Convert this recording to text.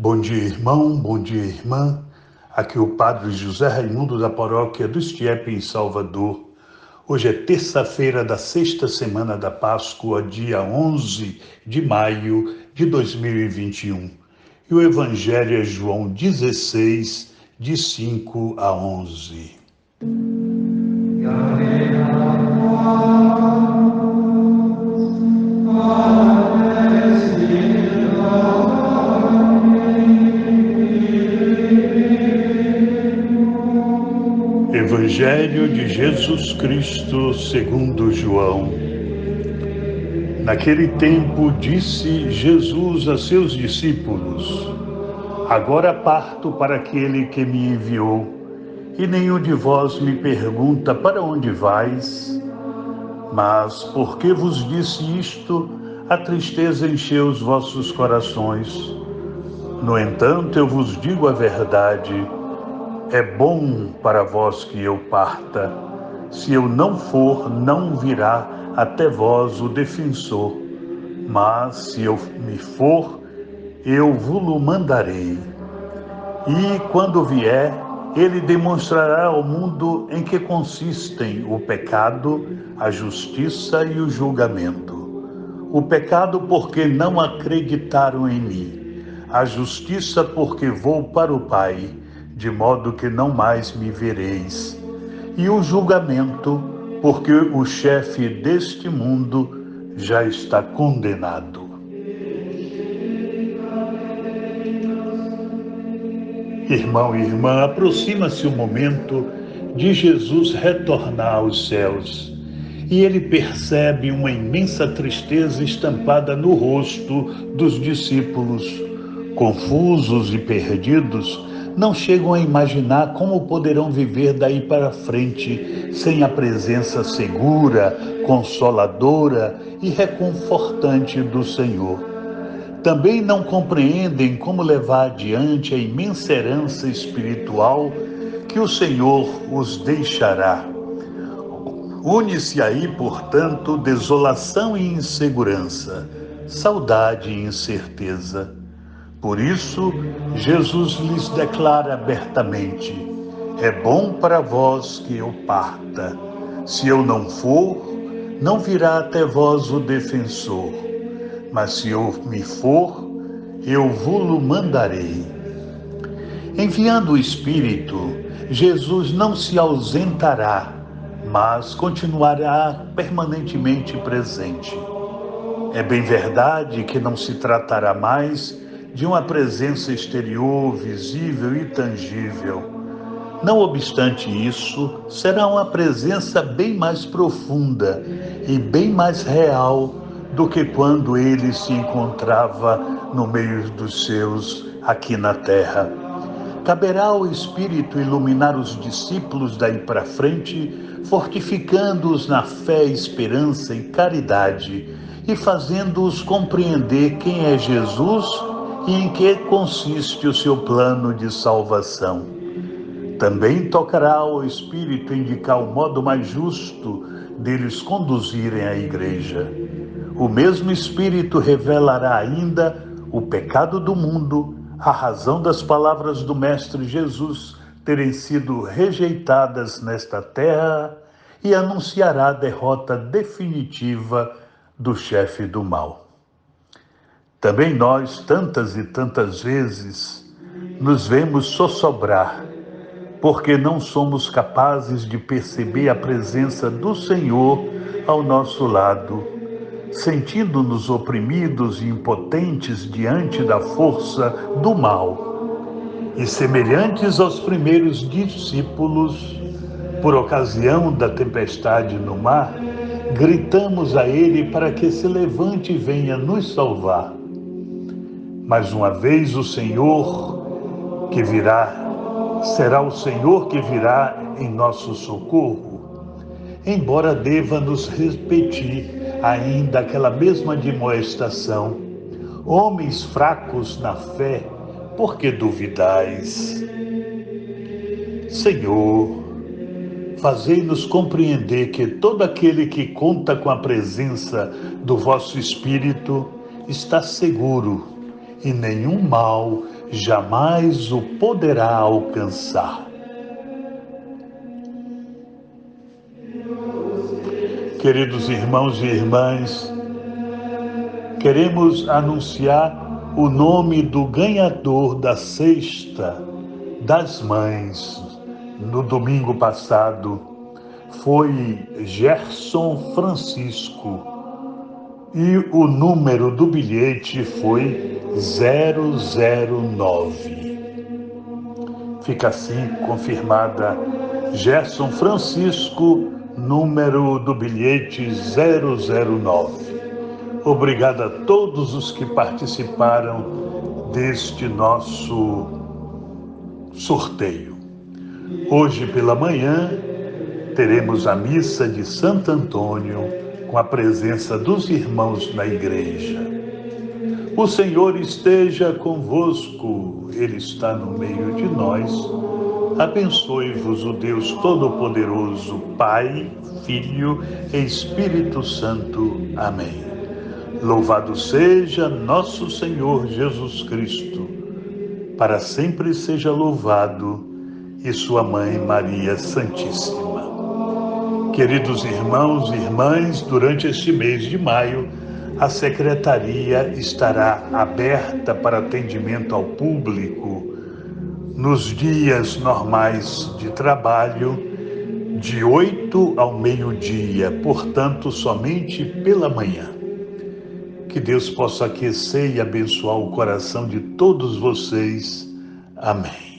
Bom dia, irmão, bom dia, irmã. Aqui é o Padre José Raimundo da Paróquia do Estiepe, em Salvador. Hoje é terça-feira da sexta semana da Páscoa, dia 11 de maio de 2021. E o Evangelho é João 16, de 5 a 11. Evangelho de Jesus Cristo segundo João. Naquele tempo disse Jesus a seus discípulos: Agora parto para aquele que me enviou, e nenhum de vós me pergunta: para onde vais? Mas porque vos disse isto, a tristeza encheu os vossos corações. No entanto, eu vos digo a verdade: é bom para vós que eu parta. Se eu não for, não virá até vós o defensor. Mas se eu me for, eu vos-lo mandarei. E quando vier, ele demonstrará ao mundo em que consistem o pecado, a justiça e o julgamento. O pecado porque não acreditaram em mim. A justiça porque vou para o Pai, de modo que não mais me vereis. E o julgamento porque o chefe deste mundo já está condenado. Irmão e irmã, aproxima-se o momento de Jesus retornar aos céus. E ele percebe uma imensa tristeza estampada no rosto dos discípulos. Confusos e perdidos, não chegam a imaginar como poderão viver daí para frente sem a presença segura, consoladora e reconfortante do Senhor. Também não compreendem como levar adiante a imensa herança espiritual que o Senhor os deixará. Une-se aí, portanto, desolação e insegurança, saudade e incerteza. Por isso, Jesus lhes declara abertamente: é bom para vós que eu parta. Se eu não for, não virá até vós o defensor. Mas se eu me for, eu vos-lo mandarei. Enviando o Espírito, Jesus não se ausentará, mas continuará permanentemente presente. É bem verdade que não se tratará mais de uma presença exterior, visível e tangível. Não obstante isso, será uma presença bem mais profunda e bem mais real do que quando ele se encontrava no meio dos seus aqui na terra. Caberá ao Espírito iluminar os discípulos daí para frente, fortificando-os na fé, esperança e caridade, e fazendo-os compreender quem é Jesus e em que consiste o seu plano de salvação. Também tocará ao Espírito indicar o modo mais justo deles conduzirem a igreja. O mesmo Espírito revelará ainda o pecado do mundo, a razão das palavras do Mestre Jesus terem sido rejeitadas nesta terra, e anunciará a derrota definitiva do chefe do mal. Também nós, tantas e tantas vezes, nos vemos sossobrar, porque não somos capazes de perceber a presença do Senhor ao nosso lado, sentindo-nos oprimidos e impotentes diante da força do mal. E semelhantes aos primeiros discípulos, por ocasião da tempestade no mar, gritamos a ele para que se levante e venha nos salvar. Mais uma vez o Senhor que virá, será o Senhor que virá em nosso socorro, embora deva nos repetir ainda aquela mesma admoestação: homens fracos na fé, por que duvidais? Senhor, fazei-nos compreender que todo aquele que conta com a presença do vosso Espírito está seguro e nenhum mal jamais o poderá alcançar. Queridos irmãos e irmãs, queremos anunciar o nome do ganhador da Cesta das Mães. No domingo passado foi Gerson Francisco e o número do bilhete foi 009. Fica assim confirmada Gerson Francisco, número do bilhete 009. Obrigado a todos os que participaram deste nosso sorteio. Hoje pela manhã teremos a missa de Santo Antônio com a presença dos irmãos na igreja. O Senhor esteja convosco, Ele está no meio de nós. Abençoe-vos o Deus Todo-Poderoso, Pai, Filho e Espírito Santo. Amém. Louvado seja nosso Senhor Jesus Cristo. Para sempre seja louvado, e sua Mãe Maria Santíssima. Queridos irmãos e irmãs, durante este mês de maio, a secretaria estará aberta para atendimento ao público nos dias normais de trabalho, de 8 ao meio-dia, portanto, somente pela manhã. Que Deus possa aquecer e abençoar o coração de todos vocês. Amém.